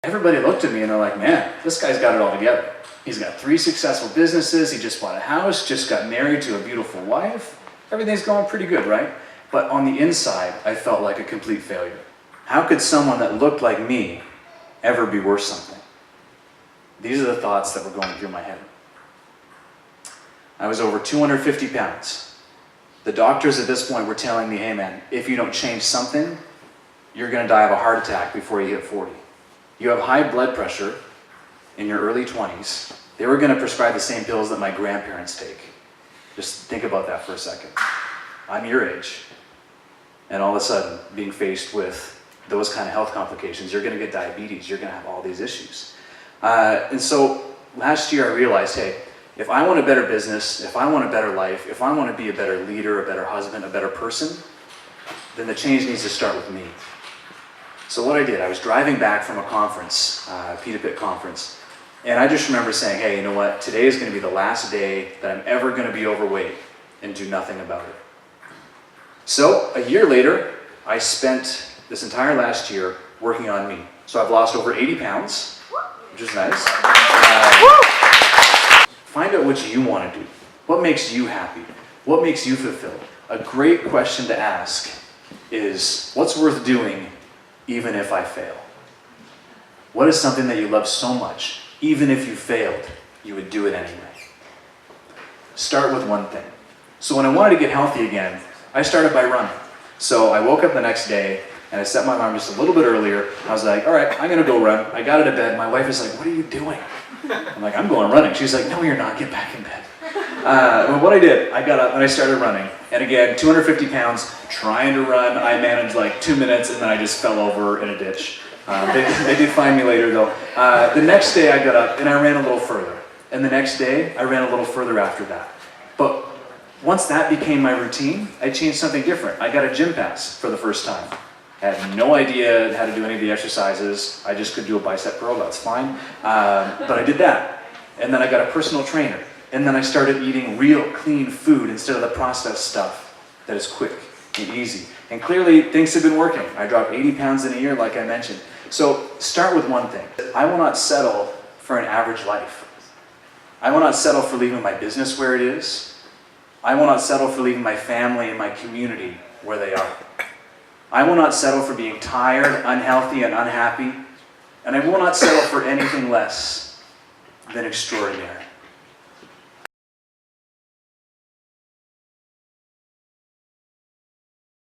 everybody looked at me and they're like, man, this guy's got it all together. He's got 3 successful businesses, he just bought a house, just got married to a beautiful wife. Everything's going pretty good, right? But on the inside, I felt like a complete failure. How could someone that looked like me ever be worth something? These are the thoughts that were going through my head. I was over 250 pounds. The doctors at this point were telling me, hey man, if you don't change something, you're going to die of a heart attack before you hit 40. You have high blood pressure in your early 20s. They were going to prescribe the same pills that my grandparents take. Just think about that for a second. I'm your age, and all of a sudden, being faced with those kind of health complications, you're going to get diabetes, you're going to have all these issues. And so last year I realized, hey, if I want a better business, if I want a better life, if I want to be a better leader, a better husband, a better person, then the change needs to start with me. So what I did, I was driving back from a conference, Pita Pit conference, and I just remember saying, hey, you know what, today is going to be the last day that I'm ever going to be overweight and do nothing about it. So a year later, I spent this entire last year working on me. So I've lost over 80 pounds, which is nice. Find out what you want to do. What makes you happy? What makes you fulfilled? A great question to ask is, what's worth doing even if I fail? What is something that you love so much, even if you failed, you would do it anyway? Start with one thing. So when I wanted to get healthy again, I started by running. So I woke up the next day and I set my alarm just a little bit earlier. I was like, all right, I'm gonna go run. I got out of bed. My wife is like, what are you doing? I'm like, I'm going running. She's like, no, you're not. Get back in bed. Well, what I did, I got up and I started running. And again, 250 pounds, trying to run. I managed like 2 minutes and then I just fell over in a ditch. They did find me later though. The next day I got up and I ran a little further. And the next day I ran a little further after that. But once that became my routine, I changed something different. I got a gym pass for the first time. I had no idea how to do any of the exercises. I just could do a bicep curl, that's fine. But I did that. And then I got a personal trainer. And then I started eating real clean food instead of the processed stuff that is quick and easy. And clearly things have been working. I dropped 80 pounds in a year like I mentioned. So start with one thing. I will not settle for an average life. I will not settle for leaving my business where it is. I will not settle for leaving my family and my community where they are. I will not settle for being tired, unhealthy, and unhappy. And I will not settle for anything less than extraordinary.